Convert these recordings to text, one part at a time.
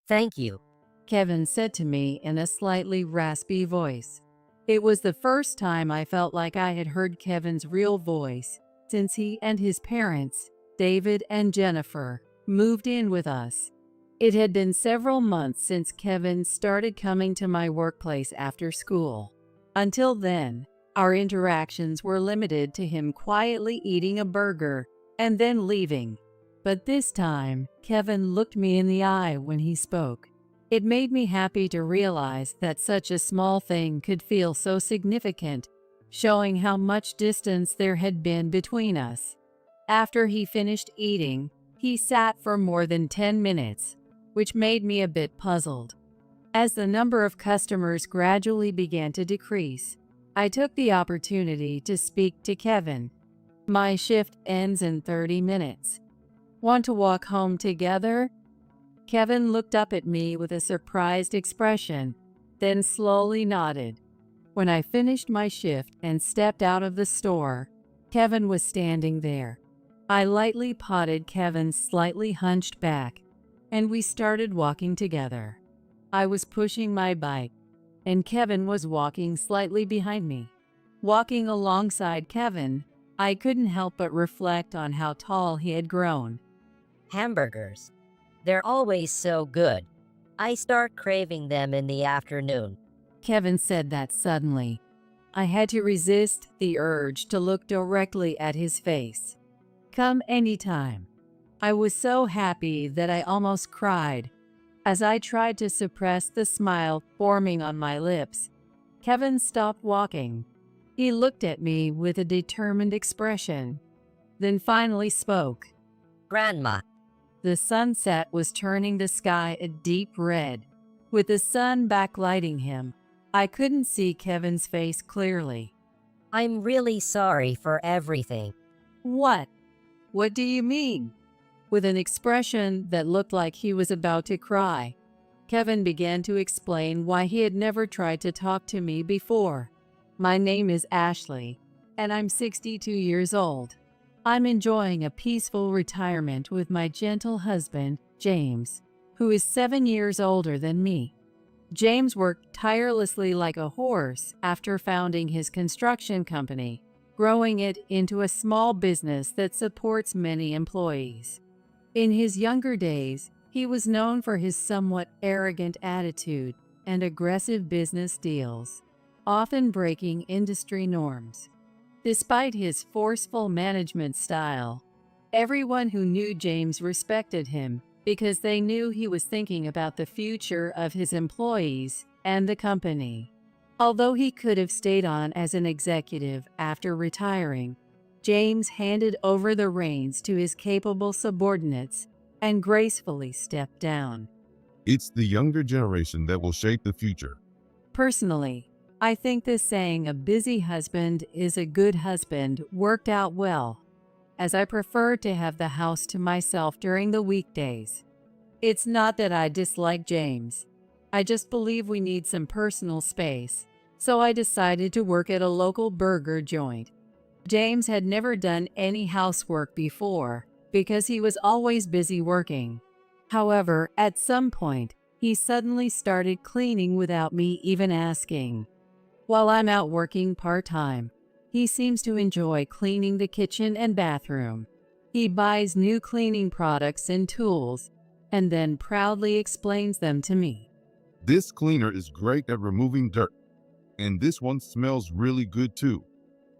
Thank you. Kevin said to me in a slightly raspy voice. It was the first time I felt like I had heard Kevin's real voice since he and his parents, David and Jennifer, moved in with us. It had been several months since Kevin started coming to my workplace after school. Until then, our interactions were limited to him quietly eating a burger and then leaving. But this time, Kevin looked me in the eye when he spoke. It made me happy to realize that such a small thing could feel so significant, showing how much distance there had been between us. After he finished eating, he sat for more than 10 minutes, which made me a bit puzzled. As the number of customers gradually began to decrease, I took the opportunity to speak to Kevin. My shift ends in 30 minutes. Want to walk home together? Kevin looked up at me with a surprised expression, then slowly nodded. When I finished my shift and stepped out of the store, Kevin was standing there. I lightly patted Kevin's slightly hunched back, and we started walking together. I was pushing my bike, and Kevin was walking slightly behind me. Walking alongside Kevin, I couldn't help but reflect on how tall he had grown. Hamburgers. They're always so good. I start craving them in the afternoon. Kevin said that suddenly. I had to resist the urge to look directly at his face. Come anytime. I was so happy that I almost cried. As I tried to suppress the smile forming on my lips, Kevin stopped walking. He looked at me with a determined expression, then finally spoke. Grandma. The sunset was turning the sky a deep red, with the sun backlighting him. I couldn't see Kevin's face clearly. I'm really sorry for everything. What? What do you mean? With an expression that looked like he was about to cry, Kevin began to explain why he had never tried to talk to me before. My name is Ashley, and I'm 62 years old. I'm enjoying a peaceful retirement with my gentle husband, James, who is 7 years older than me. James worked tirelessly like a horse after founding his construction company, growing it into a small business that supports many employees. In his younger days, he was known for his somewhat arrogant attitude and aggressive business deals, often breaking industry norms. Despite his forceful management style, everyone who knew James respected him because they knew he was thinking about the future of his employees and the company. Although he could have stayed on as an executive after retiring, James handed over the reins to his capable subordinates and gracefully stepped down. It's the younger generation that will shape the future. Personally, I think the saying "a busy husband is a good husband" worked out well, as I prefer to have the house to myself during the weekdays. It's not that I dislike James. I just believe we need some personal space, so I decided to work at a local burger joint. James had never done any housework before because he was always busy working. However, at some point, he suddenly started cleaning without me even asking. While I'm out working part-time, he seems to enjoy cleaning the kitchen and bathroom. He buys new cleaning products and tools, and then proudly explains them to me. This cleaner is great at removing dirt, and this one smells really good too.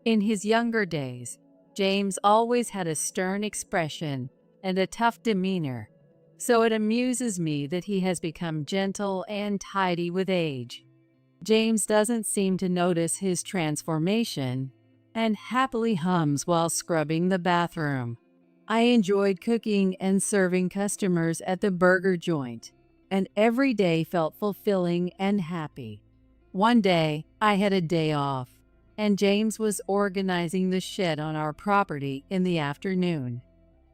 In his younger days, James always had a stern expression and a tough demeanor, so it amuses me that he has become gentle and tidy with age. James doesn't seem to notice his transformation and happily hums while scrubbing the bathroom. I enjoyed cooking and serving customers at the burger joint, and every day felt fulfilling and happy. One day, I had a day off, and James was organizing the shed on our property in the afternoon.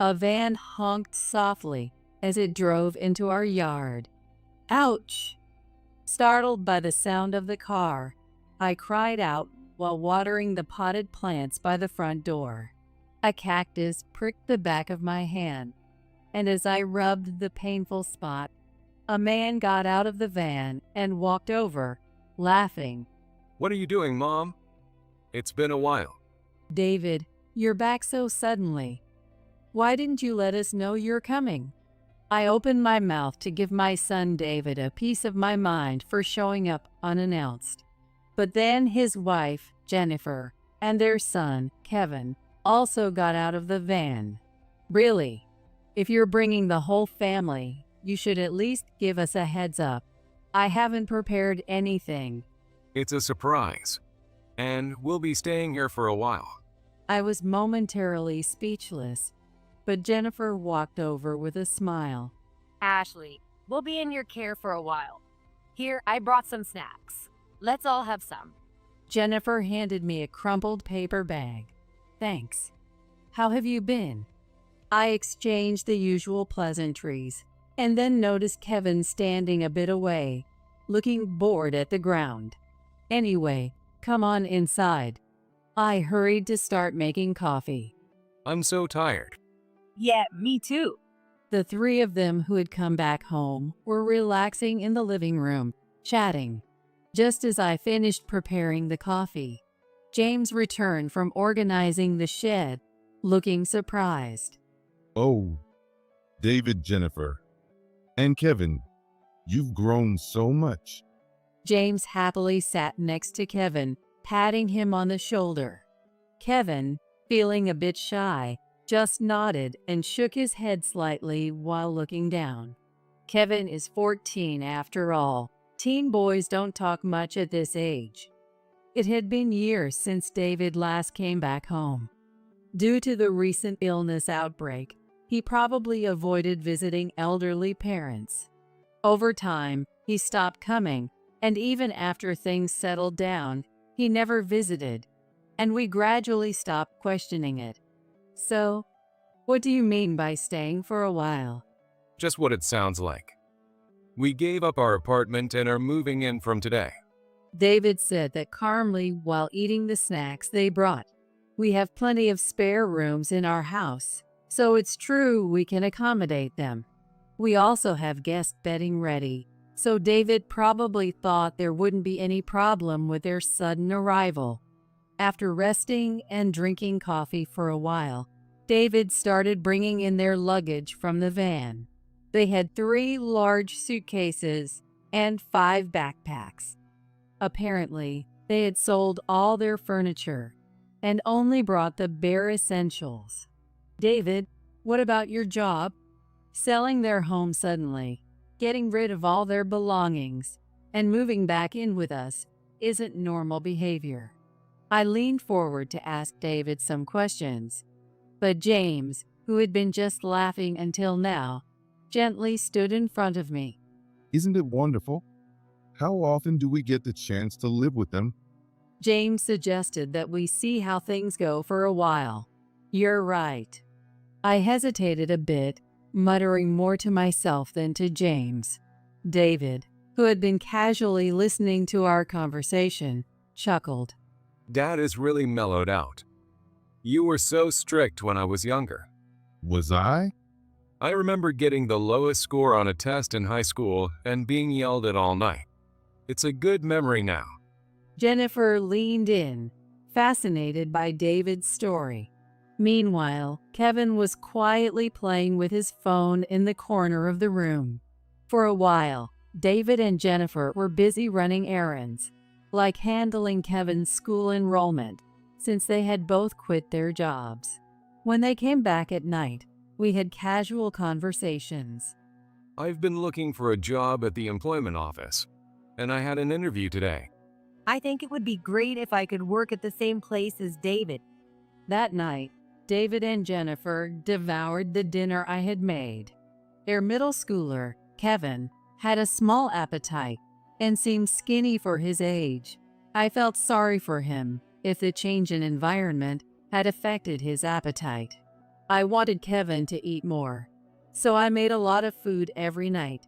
A van honked softly as it drove into our yard. Ouch! Startled by the sound of the car, I cried out while watering the potted plants by the front door. A cactus pricked the back of my hand, and as I rubbed the painful spot, A man got out of the van and walked over, laughing. What are you doing, Mom? It's been a while. David, you're back so suddenly. Why didn't you let us know you're coming? I opened my mouth to give my son David a piece of my mind for showing up unannounced. But then his wife, Jennifer, and their son, Kevin, also got out of the van. Really? If you're bringing the whole family, you should at least give us a heads up. I haven't prepared anything. It's a surprise. And we'll be staying here for a while. I was momentarily speechless, but Jennifer walked over with a smile. Ashley, we'll be in your care for a while. Here, I brought some snacks. Let's all have some. Jennifer handed me a crumpled paper bag. Thanks. How have you been? I exchanged the usual pleasantries, and then noticed Kevin standing a bit away, looking bored at the ground. Anyway, come on inside. I hurried to start making coffee. I'm so tired. Yeah, me too. The three of them who had come back home were relaxing in the living room, chatting. Just as I finished preparing the coffee, James returned from organizing the shed, looking surprised. Oh, David, Jennifer, and Kevin, you've grown so much. James happily sat next to Kevin, patting him on the shoulder. Kevin, feeling a bit shy, just nodded and shook his head slightly while looking down. Kevin is 14 after all. Teen boys don't talk much at this age. It had been years since David last came back home. Due to the recent illness outbreak, he probably avoided visiting elderly parents. Over time, he stopped coming, and even after things settled down, he never visited, and we gradually stopped questioning it. So, what do you mean by staying for a while? Just what it sounds like. We gave up our apartment and are moving in from today. David said that calmly while eating the snacks they brought. We have plenty of spare rooms in our house, so it's true we can accommodate them. We also have guest bedding ready, so David probably thought there wouldn't be any problem with their sudden arrival. After resting and drinking coffee for a while, David started bringing in their luggage from the van. They had 3 large suitcases and 5 backpacks. Apparently, they had sold all their furniture and only brought the bare essentials. David, what about your job? Selling their home suddenly, getting rid of all their belongings, and moving back in with us isn't normal behavior. I leaned forward to ask David some questions, but James, who had been just laughing until now, gently stood in front of me. Isn't it wonderful? How often do we get the chance to live with them? James suggested that we see how things go for a while. You're right. I hesitated a bit, muttering more to myself than to James. David, who had been casually listening to our conversation, chuckled. Dad is really mellowed out. You were so strict when I was younger. Was I? I remember getting the lowest score on a test in high school and being yelled at all night. It's a good memory now. Jennifer leaned in, fascinated by David's story. Meanwhile, Kevin was quietly playing with his phone in the corner of the room. For a while, David and Jennifer were busy running errands, like handling Kevin's school enrollment, since they had both quit their jobs. When they came back at night, we had casual conversations. I've been looking for a job at the employment office, and I had an interview today. I think it would be great if I could work at the same place as David. That night, David and Jennifer devoured the dinner I had made. Their middle schooler, Kevin, had a small appetite and seemed skinny for his age. I felt sorry for him if the change in environment had affected his appetite. I wanted Kevin to eat more, so I made a lot of food every night.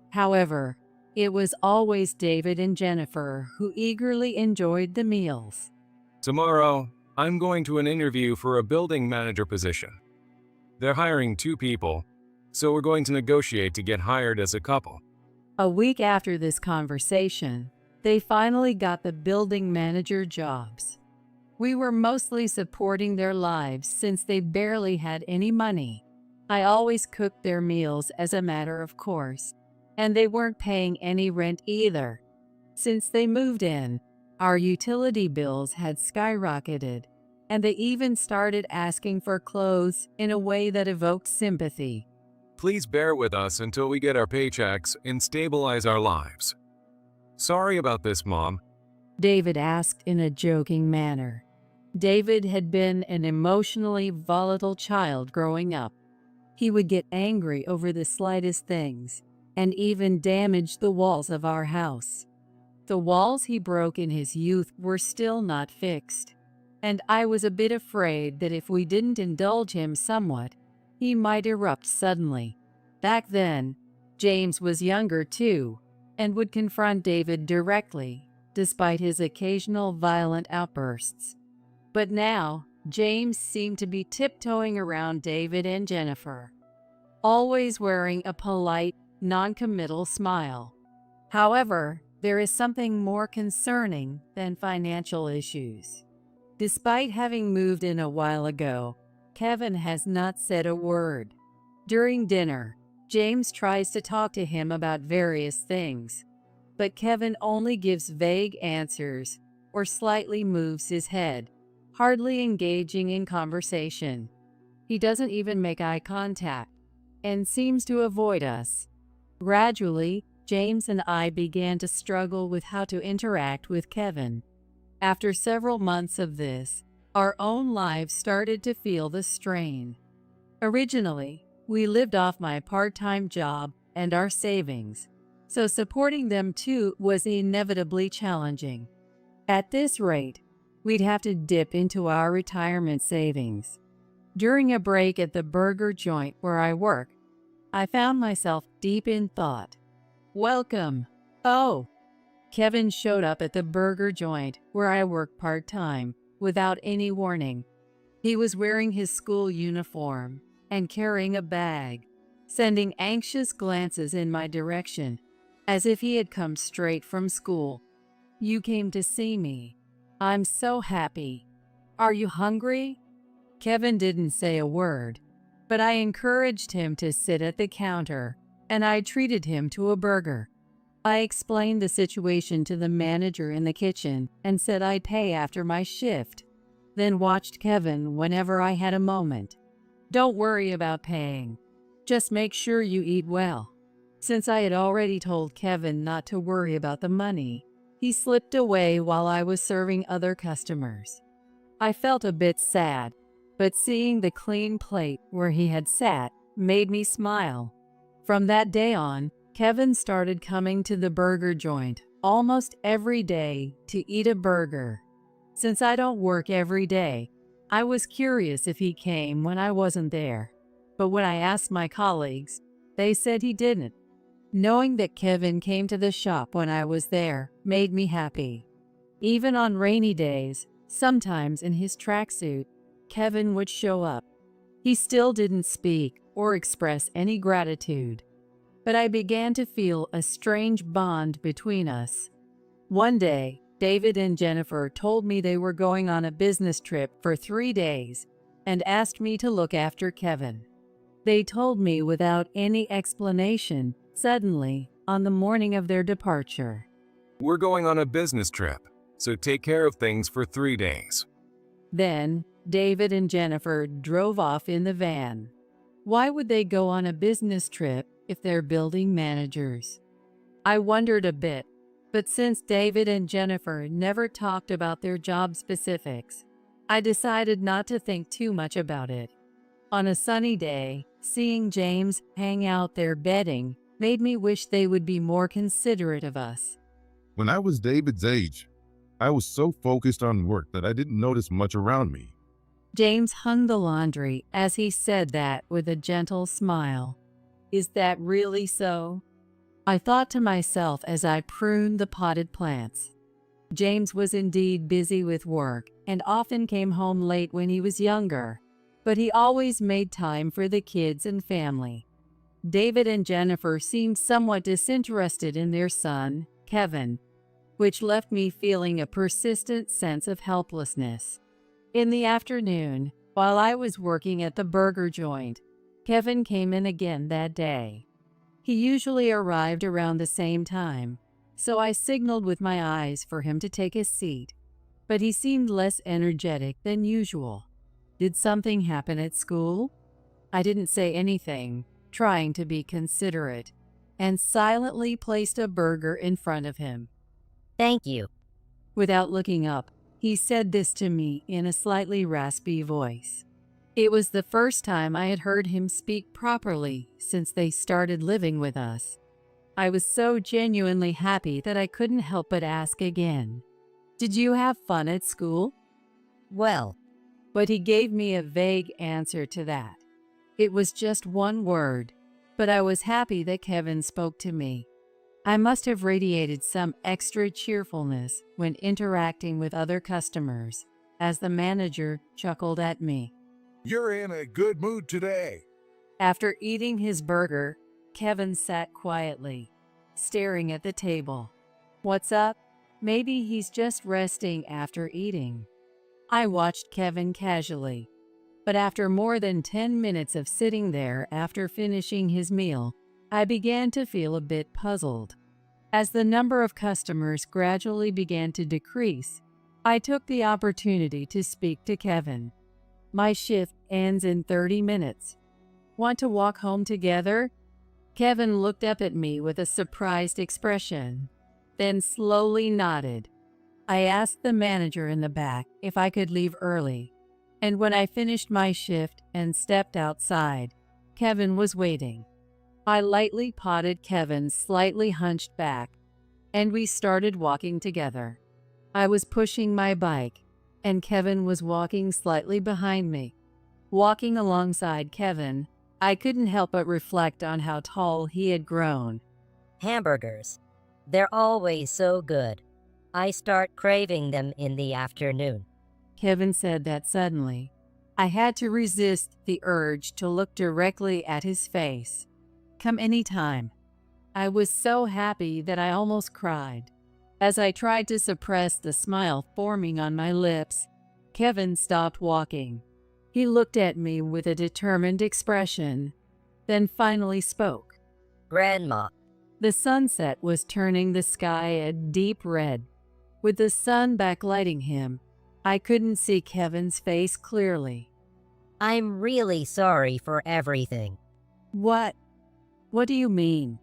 However, it was always David and Jennifer who eagerly enjoyed the meals. Tomorrow, I'm going to an interview for a building manager position. They're hiring 2 people, so we're going to negotiate to get hired as a couple. A week after this conversation, they finally got the building manager jobs. We were mostly supporting their lives since they barely had any money. I always cooked their meals as a matter of course, and they weren't paying any rent either. Since they moved in, our utility bills had skyrocketed, and they even started asking for clothes in a way that evoked sympathy. Please bear with us until we get our paychecks and stabilize our lives. Sorry about this, Mom. David asked in a joking manner. David had been an emotionally volatile child growing up. He would get angry over the slightest things and even damage the walls of our house. The walls he broke in his youth were still not fixed, and I was a bit afraid that if we didn't indulge him somewhat, he might erupt suddenly. Back then, James was younger too, and would confront David directly, despite his occasional violent outbursts. But now, James seemed to be tiptoeing around David and Jennifer, always wearing a polite, non-committal smile. However, there is something more concerning than financial issues. Despite having moved in a while ago, Kevin has not said a word. During dinner, James tries to talk to him about various things, but Kevin only gives vague answers or slightly moves his head, hardly engaging in conversation. He doesn't even make eye contact and seems to avoid us. Gradually, James and I began to struggle with how to interact with Kevin. After several months of this, our own lives started to feel the strain. Originally, we lived off my part-time job and our savings, so supporting them too was inevitably challenging. At this rate, we'd have to dip into our retirement savings. During a break at the burger joint where I work, I found myself deep in thought. Welcome. Oh. Kevin showed up at the burger joint where I work part-time without any warning. He was wearing his school uniform and carrying a bag, sending anxious glances in my direction, as if he had come straight from school. You came to see me. I'm so happy. Are you hungry? Kevin didn't say a word, but I encouraged him to sit at the counter, and I treated him to a burger. I explained the situation to the manager in the kitchen and said I'd pay after my shift, then watched Kevin whenever I had a moment. Don't worry about paying. Just make sure you eat well. Since I had already told Kevin not to worry about the money, he slipped away while I was serving other customers. I felt a bit sad, but seeing the clean plate where he had sat made me smile. From that day on, Kevin started coming to the burger joint almost every day to eat a burger. Since I don't work every day, I was curious if he came when I wasn't there. But when I asked my colleagues, they said he didn't. Knowing that Kevin came to the shop when I was there made me happy. Even on rainy days, sometimes in his tracksuit, Kevin would show up. He still didn't speak or express any gratitude, but I began to feel a strange bond between us. One day, David and Jennifer told me they were going on a business trip for 3 days and asked me to look after Kevin. They told me without any explanation, suddenly, on the morning of their departure. We're going on a business trip, so take care of things for 3 days. Then, David and Jennifer drove off in the van. Why would they go on a business trip if they're building managers? I wondered a bit, but since David and Jennifer never talked about their job specifics, I decided not to think too much about it. On a sunny day, seeing James hang out there bedding made me wish they would be more considerate of us. When I was David's age, I was so focused on work that I didn't notice much around me. James hung the laundry as he said that with a gentle smile. Is that really so? I thought to myself as I pruned the potted plants. James was indeed busy with work and often came home late when he was younger, but he always made time for the kids and family. David and Jennifer seemed somewhat disinterested in their son, Kevin, which left me feeling a persistent sense of helplessness. In the afternoon, while I was working at the burger joint, Kevin came in again that day. He usually arrived around the same time, so I signaled with my eyes for him to take his seat, but he seemed less energetic than usual. Did something happen at school? I didn't say anything, trying to be considerate, and silently placed a burger in front of him. Thank you. Without looking up, he said this to me in a slightly raspy voice. It was the first time I had heard him speak properly since they started living with us. I was so genuinely happy that I couldn't help but ask again, "Did you have fun at school?" Well, But he gave me a vague answer to that. It was just one word, but I was happy that Kevin spoke to me. I must have radiated some extra cheerfulness when interacting with other customers, as the manager chuckled at me. You're in a good mood today. After eating his burger, Kevin sat quietly, staring at the table. What's up? Maybe he's just resting after eating. I watched Kevin casually, but after more than 10 minutes of sitting there after finishing his meal, I began to feel a bit puzzled. As the number of customers gradually began to decrease, I took the opportunity to speak to Kevin. My shift ends in 30 minutes. Want to walk home together? Kevin looked up at me with a surprised expression, then slowly nodded. I asked the manager in the back if I could leave early, and when I finished my shift and stepped outside, Kevin was waiting. I lightly patted Kevin's slightly hunched back, and we started walking together. I was pushing my bike, and Kevin was walking slightly behind me. Walking alongside Kevin, I couldn't help but reflect on how tall he had grown. hamburgers. They're always so good. I start craving them in the afternoon. Kevin said that suddenly. I had to resist the urge to look directly at his face. Come anytime. I was so happy that I almost cried. As I tried to suppress the smile forming on my lips, Kevin stopped walking. He looked at me with a determined expression, then finally spoke. Grandma, The sunset was turning the sky a deep red. With the sun backlighting him, I couldn't see Kevin's face clearly. I'm really sorry for everything. What? What do you mean?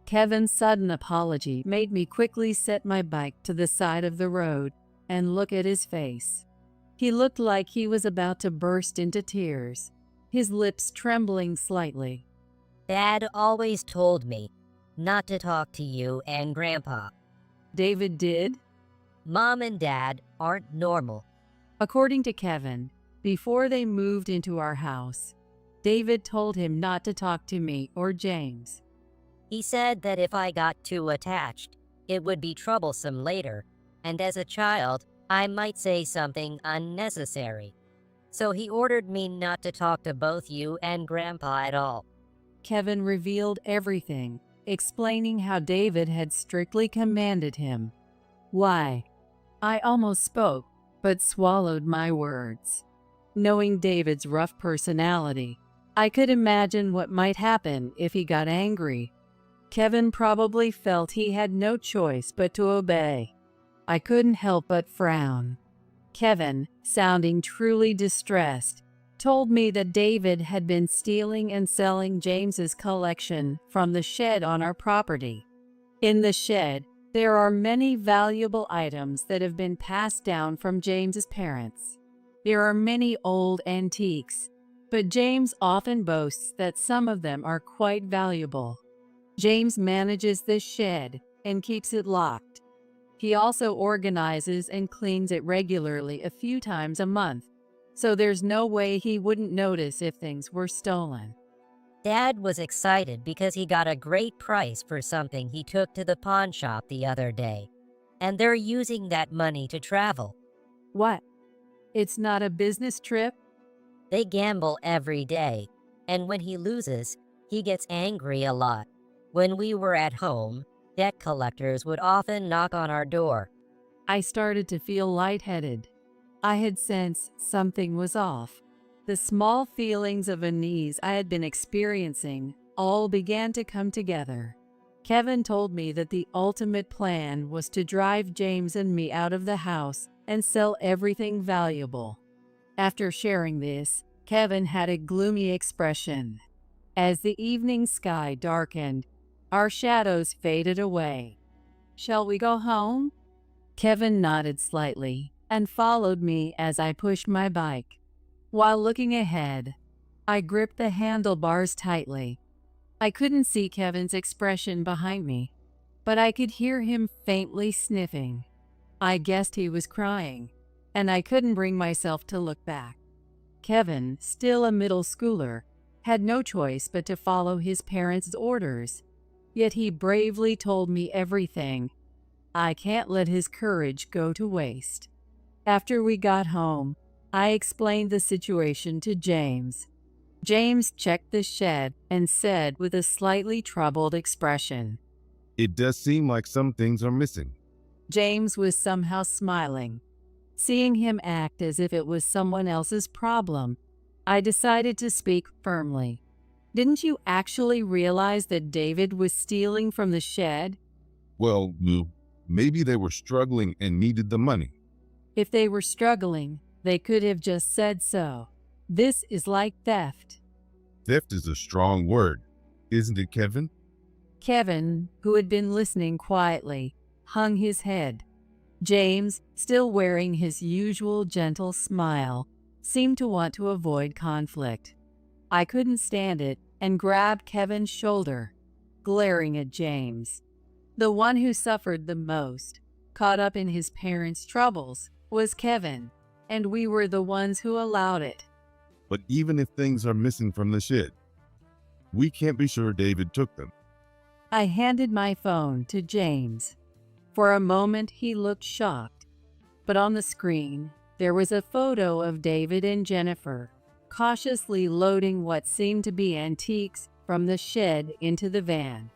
Kevin's sudden apology made me quickly set my bike to the side of the road and look at his face. He looked like he was about to burst into tears, his lips trembling slightly. Dad always told me not to talk to you and Grandpa. David did? Mom and Dad aren't normal. According to Kevin, before they moved into our house, David told him not to talk to me or James. He said that if I got too attached, it would be troublesome later, and as a child, I might say something unnecessary. So he ordered me not to talk to both you and Grandpa at all. Kevin revealed everything, explaining how David had strictly commanded him. Why? I almost spoke, but swallowed my words. Knowing David's rough personality, I could imagine what might happen if he got angry. Kevin probably felt he had no choice but to obey. I couldn't help but frown. Kevin, sounding truly distressed, told me that David had been stealing and selling James's collection from the shed on our property. In the shed, there are many valuable items that have been passed down from James's parents. There are many old antiques, but James often boasts that some of them are quite valuable. James manages this shed and keeps it locked. He also organizes and cleans it regularly a few times a month, so there's no way he wouldn't notice if things were stolen. Dad was excited because he got a great price for something he took to the pawn shop the other day, and they're using that money to travel. What? It's not a business trip? They gamble every day, and when he loses, He gets angry a lot. When we were at home, debt collectors would often knock on our door. I started to feel lightheaded. I had sensed something was off. The small feelings of unease I had been experiencing all began to come together. Kevin told me that the ultimate plan was to drive James and me out of the house and sell everything valuable. After sharing this, Kevin had a gloomy expression. As the evening sky darkened, our shadows faded away. "Shall we go home?" Kevin nodded slightly and followed me as I pushed my bike. While looking ahead, I gripped the handlebars tightly. I couldn't see Kevin's expression behind me, but I could hear him faintly sniffing. I guessed he was crying, and I couldn't bring myself to look back. Kevin, still a middle schooler, had no choice but to follow his parents' orders, yet he bravely told me everything. I can't let his courage go to waste. After we got home, I explained the situation to James. James checked the shed and said with a slightly troubled expression, It does seem like some things are missing. James was somehow smiling. Seeing him act as if it was someone else's problem, I decided to speak firmly. "Didn't you actually realize that David was stealing from the shed?" Well, maybe they were struggling and needed the money. "If they were struggling, they could have just said so. This is like theft." Theft is a strong word, isn't it, Kevin? Kevin, who had been listening quietly, hung his head. James, still wearing his usual gentle smile, seemed to want to avoid conflict. I couldn't stand it and grabbed Kevin's shoulder, glaring at James. The one who suffered the most, caught up in his parents' troubles, was Kevin, and we were the ones who allowed it. But even if things are missing from the shed, we can't be sure David took them. I handed my phone to James. For a moment he looked shocked, but on the screen there was a photo of David and Jennifer, cautiously loading what seemed to be antiques from the shed into the van.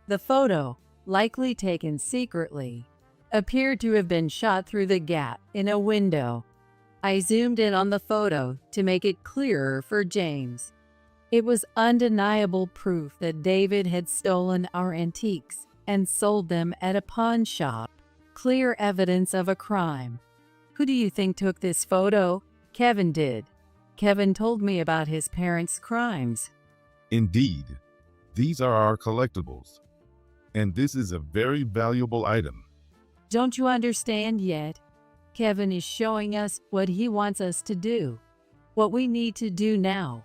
The photo, likely taken secretly, appeared to have been shot through the gap in a window. I zoomed in on the photo to make it clearer for James. It was undeniable proof that David had stolen our antiques and sold them at a pawn shop. Clear evidence of a crime. "Who do you think took this photo?" "Kevin did. Kevin told me about his parents' crimes." Indeed, these are our collectibles, and this is a very valuable item. "Don't you understand yet? Kevin is showing us what he wants us to do, what we need to do now."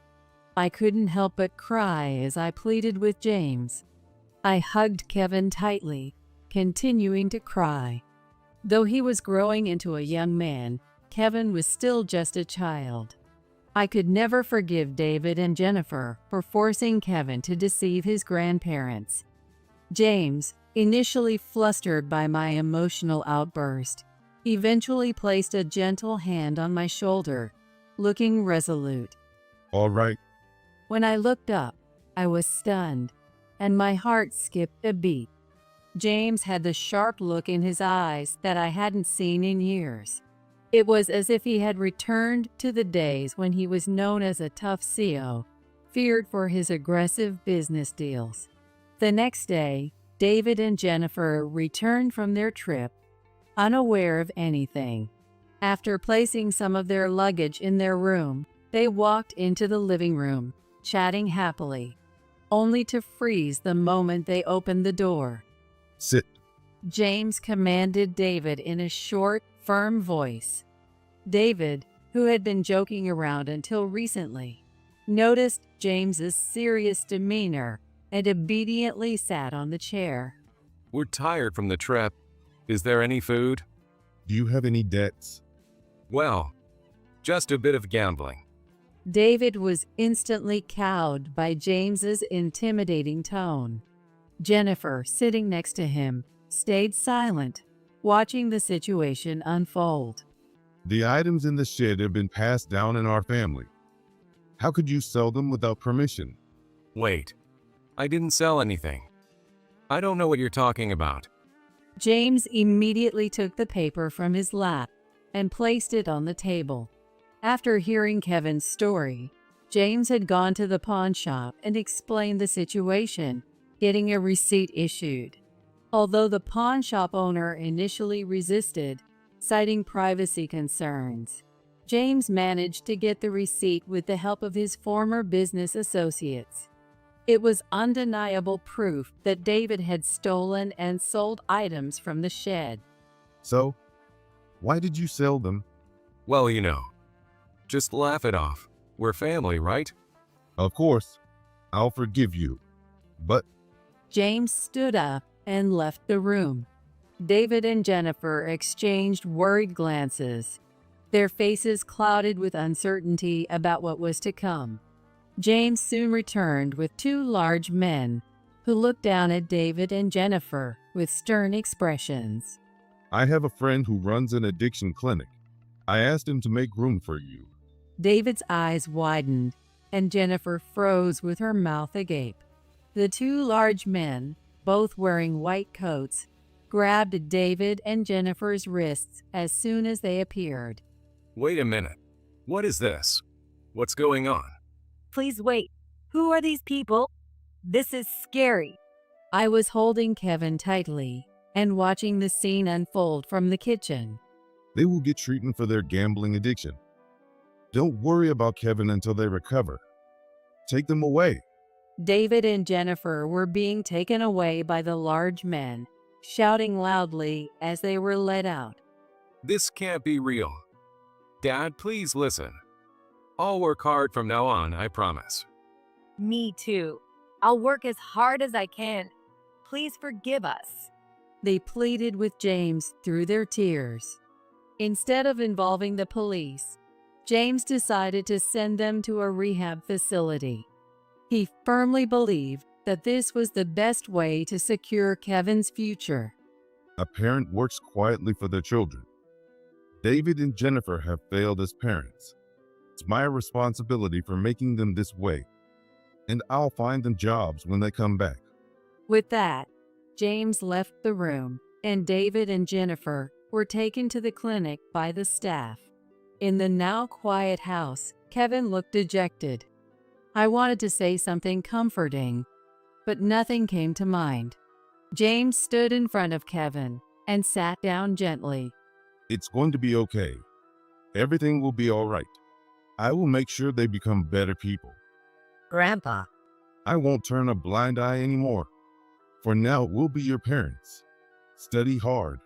I couldn't help but cry as I pleaded with James. I hugged Kevin tightly, continuing to cry. Though he was growing into a young man, Kevin was still just a child. I could never forgive David and Jennifer for forcing Kevin to deceive his grandparents. James, initially flustered by my emotional outburst, eventually placed a gentle hand on my shoulder, looking resolute. All right, When I looked up, I was stunned, and my heart skipped a beat. James had the sharp look in his eyes that I hadn't seen in years. It was as if he had returned to the days when he was known as a tough CO, feared for his aggressive business deals. The next day, David and Jennifer returned from their trip, unaware of anything. After placing some of their luggage in their room, they walked into the living room, chatting happily, only to freeze the moment they opened the door. sit. James commanded David in a short, firm voice. David, who had been joking around until recently, noticed James's serious demeanor and obediently sat on the chair. We're tired from the trip. Is there any food? Do you have any debts? Well, just a bit of gambling. David was instantly cowed by James's intimidating tone. Jennifer, sitting next to him, stayed silent, watching the situation unfold. The items in the shed have been passed down in our family. How could you sell them without permission? Wait, I didn't sell anything. I don't know what you're talking about. James immediately took the paper from his lap and placed it on the table. After hearing Kevin's story, James had gone to the pawn shop and explained the situation, getting a receipt issued. Although the pawn shop owner initially resisted, citing privacy concerns, James managed to get the receipt with the help of his former business associates. It was undeniable proof that David had stolen and sold items from the shed. So, why did you sell them? Well, just laugh it off. We're family, right? Of course, I'll forgive you. But James stood up and left the room. David and Jennifer exchanged worried glances, their faces clouded with uncertainty about what was to come. James soon returned with two large men who looked down at David and Jennifer with stern expressions. I have a friend who runs an addiction clinic. I asked him to make room for you. David's eyes widened, and Jennifer froze with her mouth agape. The two large men, both wearing white coats, grabbed David and Jennifer's wrists as soon as they appeared. Wait a minute. What is this? What's going on? Please wait. Who are these people? This is scary. I was holding Kevin tightly and watching the scene unfold from the kitchen. They will get treatment for their gambling addiction. Don't worry about Kevin until they recover. Take them away. David and Jennifer were being taken away by the large men, shouting loudly as they were led out. This can't be real. Dad, please listen. I'll work hard from now on, I promise. Me too. I'll work as hard as I can. Please forgive us. They pleaded with James through their tears. Instead of involving the police, James decided to send them to a rehab facility. He firmly believed that this was the best way to secure Kevin's future. A parent works quietly for their children. David and Jennifer have failed as parents. It's my responsibility for making them this way, and I'll find them jobs when they come back. With that, James left the room, and David and Jennifer were taken to the clinic by the staff. In the now quiet house, Kevin looked dejected. I wanted to say something comforting, but nothing came to mind. James stood in front of Kevin and sat down gently. It's going to be okay. Everything will be all right. I will make sure they become better people. Grandpa, I won't turn a blind eye anymore. For now, we'll be your parents. Study hard.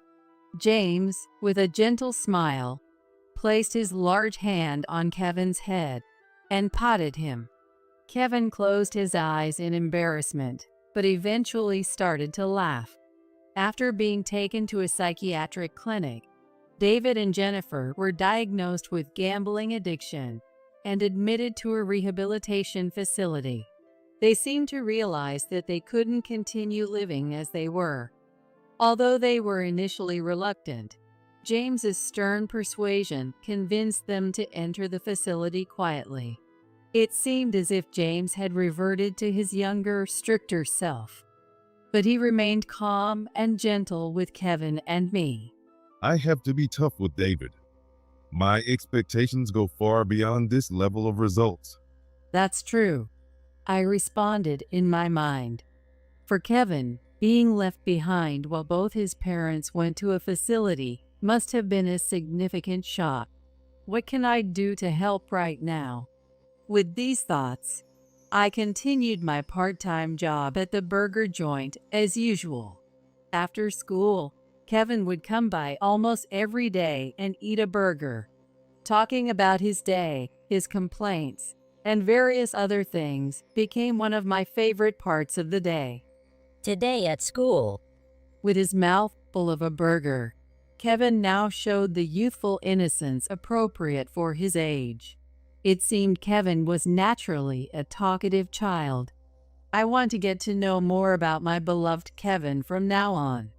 James, with a gentle smile, placed his large hand on Kevin's head and patted him. Kevin closed his eyes in embarrassment, but eventually started to laugh. After being taken to a psychiatric clinic, David and Jennifer were diagnosed with gambling addiction and admitted to a rehabilitation facility. They seemed to realize that they couldn't continue living as they were. Although they were initially reluctant, James's stern persuasion convinced them to enter the facility quietly. It seemed as if James had reverted to his younger, stricter self. But he remained calm and gentle with Kevin and me. I have to be tough with David. My expectations go far beyond this level of results. That's true, I responded in my mind. For Kevin, being left behind while both his parents went to a facility must have been a significant shock. What can I do to help right now? With these thoughts, I continued my part-time job at the burger joint as usual. After school, Kevin would come by almost every day and eat a burger, talking about his day, his complaints, and various other things became one of my favorite parts of the day. today at school, With his mouth full of a burger, Kevin now showed the youthful innocence appropriate for his age. It seemed Kevin was naturally a talkative child. I want to get to know more about my beloved Kevin from now on.